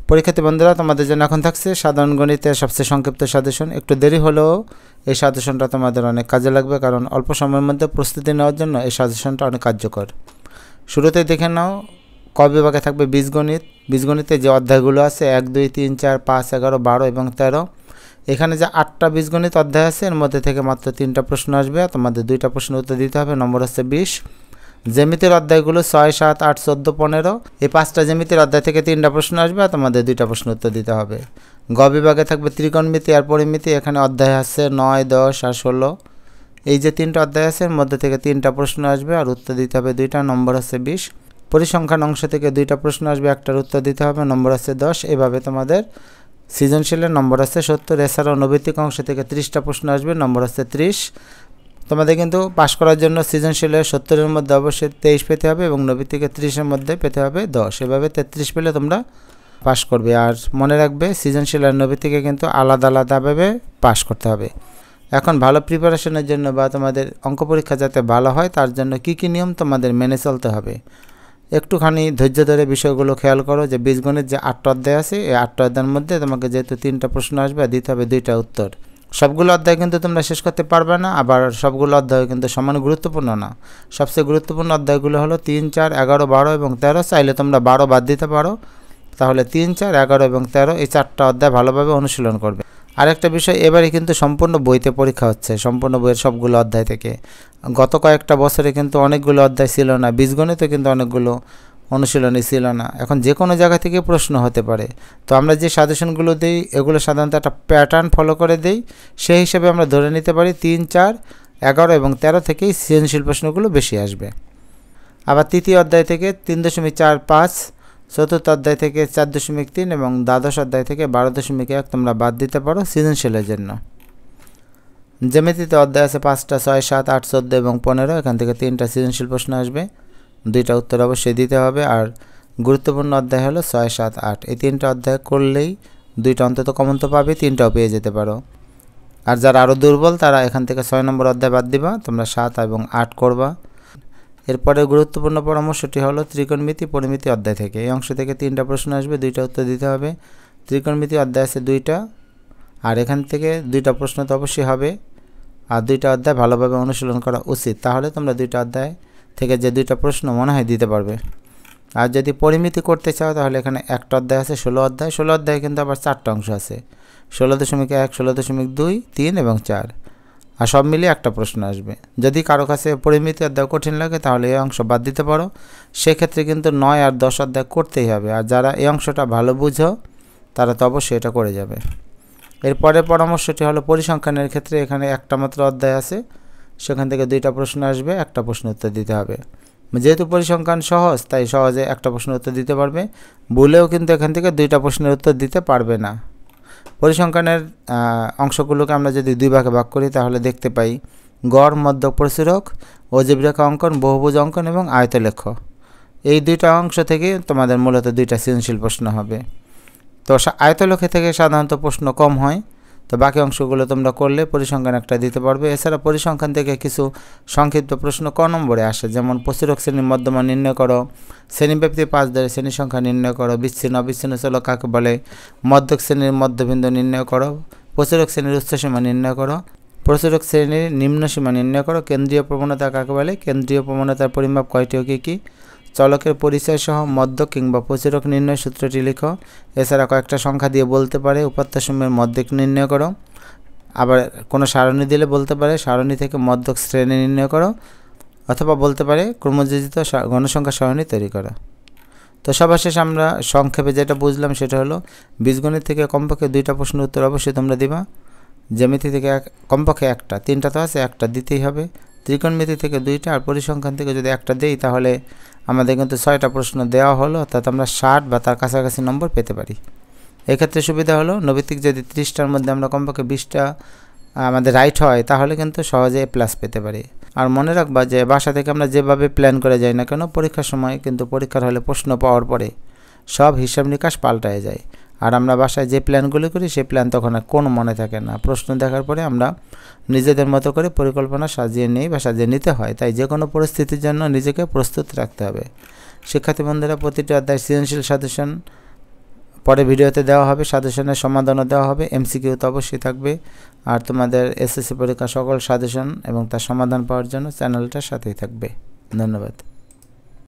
পরীক্ষার্থী বন্ধুরা, তোমাদের জন্য এখন থাকছে সাধারণ গণিতের সবচেয়ে সংক্ষিপ্ত সাজেশন। একটু দেরি হলেও এই সাজেশনটা তোমাদের অনেক কাজে লাগবে, কারণ অল্প সময়ের মধ্যে প্রস্তুতি নেওয়ার জন্য এই সাজেশনটা অনেক কার্যকর। শুরুতেই দেখে নাও, ক বিভাগে থাকবে বীজগণিত। বীজগণিতে যে অধ্যায়গুলো আছে 1, 2, 3, 4, 5, 11, 12 এবং 13, এখানে যে 8টা বীজগণিত অধ্যায় আছে এর মধ্যে থেকে মাত্র 3টা প্রশ্ন আসবে। তোমাদের 2টা প্রশ্ন উত্তর দিতে হবে, নম্বর হচ্ছে 20। জ্যামিতির অধ্যায়গুলো 6, 7, 8, 14, 15, এই 5টা জ্যামিতির অধ্যায় থেকে 3টা প্রশ্ন আসবে আর তোমাদের 2টা প্রশ্ন উত্তর দিতে হবে। গ বিভাগে থাকবে ত্রিকোণমিতি আর পরিমিতি। এখানে অধ্যায় আছে 9, 10 আর 16, এই যে 3টা অধ্যায় আছে এর মধ্যে থেকে 3টা প্রশ্ন আসবে আর উত্তর দিতে হবে 2টা, নম্বর হচ্ছে 20। পরিসংখ্যান অংশ থেকে 2টা প্রশ্ন আসবে, একটার উত্তর দিতে হবে, নম্বর হচ্ছে 10। এভাবে তোমাদের সৃজনশীলের নম্বর আছে 70। এছাড়াও নৈতিক অংশ থেকে 30টা প্রশ্ন আসবে, নম্বর হচ্ছে 30। তোমাদের কিন্তু পাশ করার জন্য সৃজনশীলের 70-এর মধ্যে অবশ্যই 23 পেতে হবে এবং নৈতিকে 30-এর মধ্যে পেতে হবে 10। এভাবে 33 পেলে তোমরা পাশ করবে। আর মনে রাখবে, সৃজনশীল আর নৈতিকে কিন্তু আলাদা আলাদাভাবে পাশ করতে হবে। এখন ভালো প্রিপারেশনের জন্য বা তোমাদের অঙ্ক পরীক্ষা যাতে ভালো হয় তার জন্য কি কি নিয়ম তোমাদের মেনে চলতে হবে, একটুখানি ধৈর্য ধরে বিষয়গুলো খেয়াল করো। যে বীজগণিত যে 8টা অধ্যায় আছে, এই 8টা অধ্যায়ের মধ্যে তোমাকে যেহেতু 3টা প্রশ্ন আসবে আর দিতে হবে 2টা উত্তর। সবগুলো অধ্যায় কিন্তু তোমরা শেষ করতে পারবে না, আবার সবগুলো অধ্যায় কিন্তু সমান গুরুত্বপূর্ণ না। সবচেয়ে গুরুত্বপূর্ণ অধ্যায়গুলো হলো 3, 4, 11, 12 এবং 13। চাইলে তোমরা 12 বাদ দিতে পারো, তাহলে 3, 4, 11 এবং 13 এই 4টা অধ্যায় ভালোভাবে অনুশীলন করবে। আরেকটা বিষয়, এবারে কিন্তু সম্পূর্ণ বইতে পরীক্ষা হচ্ছে, সম্পূর্ণ বইয়ের সবগুলো অধ্যায় থেকে। গত কয়েকটা বছরে কিন্তু অনেকগুলো অধ্যায় ছিল না, বীজগণিতে কিন্তু অনেকগুলো অনুশীলনী ছিল না। এখন যে কোনো জায়গা থেকে প্রশ্ন হতে পারে। তো আমরা যে সাজেশনগুলো দিই এগুলো সাধারণত একটা প্যাটার্ন ফলো করে দিই, সেই হিসেবে আমরা ধরে নিতে পারি 3, 4, 11 এবং 13 থেকেই সৃজনশীল প্রশ্নগুলো বেশি আসবে। আবার তৃতীয় অধ্যায় থেকে 3.45, চতুর্থ অধ্যায় থেকে 4.3 এবং দ্বাদশ অধ্যায় থেকে 12.1 তোমরা বাদ দিতে পারো সৃজনশীলের জন্য। জ্যামিতিতে অধ্যায় আছে 5টা, 6, 7, 8, 14 এবং 15। এখান থেকে 3টা সৃজনশীল প্রশ্ন আসবে, 2টা উত্তর অবশ্যই দিতে হবে। আর গুরুত্বপূর্ণ অধ্যায় হলো 6, 7, 8, এই 3টা অধ্যায় করলেই 2টা অন্তত কমন তো পাবে, 3টাও পেয়ে যেতে পারো। আর যারা আরও দুর্বল তারা এখান থেকে 6 নম্বর অধ্যায় বাদ দিবা, তোমরা 7 এবং 8 করবা। এরপরে গুরুত্বপূর্ণ পরামর্শটি হলো ত্রিকোণমিতি পরিমিতি অধ্যায় থেকে। এই অংশ থেকে 3টা প্রশ্ন আসবে, 2টা উত্তর দিতে হবে। ত্রিকোণমিতি অধ্যায় আছে 2টা, আর এখান থেকে 2টা প্রশ্ন তো অবশ্যই হবে, আর 2টা অধ্যায় ভালোভাবে অনুশীলন করা উচিত, তাহলে তোমরা 2টা অধ্যায় থেকে যে 2টা প্রশ্ন মনে হয় দিতে পারবে। আর যদি পরিমিতি করতে চাও তাহলে এখানে একটা অধ্যায় আছে 16 অধ্যায়। 16 অধ্যায়ে কিন্তু আবার 4টা অংশ আছে, 16.1, 16.2, 3 এবং 4, আর সব মিলিয়ে একটা প্রশ্ন আসবে। যদি কারো কাছে পরিমিতি অধ্যায় কঠিন লাগে তাহলে এই অংশ বাদ দিতে পারো, সেক্ষেত্রে কিন্তু 9 আর 10 অধ্যায় করতেই হবে। আর যারা এই অংশটা ভালো বুঝো তারা তো অবশ্যই এটা করে যাবে। এরপরের পরামর্শটি হলো পরিসংখ্যানের ক্ষেত্রে এখানে একটা মাত্র অধ্যায় আছে, সেখান থেকে 2টা প্রশ্ন আসবে, একটা প্রশ্ন উত্তর দিতে হবে। যেহেতু পরিসংখ্যান সহজ তাই সহজে একটা প্রশ্ন উত্তর দিতে পারবে, বলেও কিন্তু এখান থেকে 2টা প্রশ্নের উত্তর দিতে পারবে না। পরিসংখ্যানের অংশগুলোকে আমরা যদি 2 ভাগে ভাগ করি তাহলে দেখতে পাই গড়, মধ্যক, প্রসারক, অজীব রেখা অঙ্কন, বহুভুজ অঙ্কন এবং আয়তলেখ। এই 2টা অংশ থেকে তোমাদের মূলত 2টা সৃজনশীল প্রশ্ন হবে। তো আয়তলেখ থেকে সাধারণত প্রশ্ন কম হয়, তো বাকি অংশগুলো তোমরা করলে পরিসংখ্যান একটা দিতে পারবে। এছাড়া পরিসংখ্যান থেকে কিছু সংক্ষিপ্ত প্রশ্ন ক নম্বরে আসে, যেমন প্রসারক শ্রেণীর মধ্যমান নির্ণয় করো, শ্রেণীব্যাপ্তি 5 ধরে শ্রেণী সংখ্যা নির্ণয় করো, বিচ্ছিন্ন অবিচ্ছিন্ন চলক কাকে বলে, মধ্যক শ্রেণীর মধ্যবিন্দু নির্ণয় করো, প্রসারক শ্রেণীর উচ্চসীমা নির্ণয় করো, প্রসারক শ্রেণীর নিম্নসীমা নির্ণয় করো, কেন্দ্রীয় প্রবণতা কাকে বলে, কেন্দ্রীয় প্রবণতার পরিমাপ কয়টি ও কী কী, চলকের পরিচয় সহ মধ্যক কিংবা প্রসারক নির্ণয় সূত্রটি লিখো। এছাড়া কয়েকটা সংখ্যা দিয়ে বলতে পারে উপাত্তসমূহের মধ্যক নির্ণয় করো। আবার কোনো সারণী দিলে বলতে পারে সারণী থেকে মধ্যক শ্রেণী নির্ণয় করো, অথবা বলতে পারে ক্রমযোজিত গণসংখ্যা সারণী তৈরি করো। তো সবার শেষে আমরা সংক্ষেপে যেটা বুঝলাম সেটা হলো বীজগণিত থেকে কমপক্ষে 2টা প্রশ্নের উত্তর অবশ্যই তোমরা দিবা, জ্যামিতি থেকে কমপক্ষে একটা, 3টা তো আছে, একটা দিতেই হবে, ত্রিকোণমিতি থেকে 2টা, আর পরিসংখ্যান থেকে যদি একটা দেই তাহলে আমাদের কিন্তু 6টা প্রশ্ন দেওয়া হলো, অর্থাৎ আমরা 60 বা তার কাছাকাছি নম্বর পেতে পারি। এক্ষেত্রে সুবিধা হলো নৈতিক যদি 30টার মধ্যে আমরা কমপক্ষে 20টা আমাদের রাইট হয় তাহলে কিন্তু সহজে প্লাস পেতে পারি। আর মনে রাখবা যে বাসা থেকে আমরা যেভাবে প্ল্যান করে যাই না কেন, পরীক্ষার সময় কিন্তু পরীক্ষার হলে প্রশ্ন পাওয়ার পরে সব হিসাব নিকাশ পাল্টায় যায়। আর আমরা বাসায় যে প্ল্যানগুলি করি সেই প্ল্যান তখন আর কোনো মনে থাকে না, প্রশ্ন দেখার পরে আমরা নিজেদের মতো করে পরিকল্পনা সাজিয়ে নিই বা সাজিয়ে নিতে হয়। তাই যে কোনো পরিস্থিতির জন্য নিজেকে প্রস্তুত রাখতে হবে। শিক্ষার্থী বন্ধুরা, প্রতিটি অধ্যায় সৃজনশীল সাজেশন পরে ভিডিওতে দেওয়া হবে, সাজেশনের সমাধানও দেওয়া হবে, এমসিকিউ তো অবশ্যই থাকবে। আর তোমাদের এসএসসি পরীক্ষা সকল সাজেশন এবং তার সমাধান পাওয়ার জন্য চ্যানেলটার সাথেই থাকবে। ধন্যবাদ।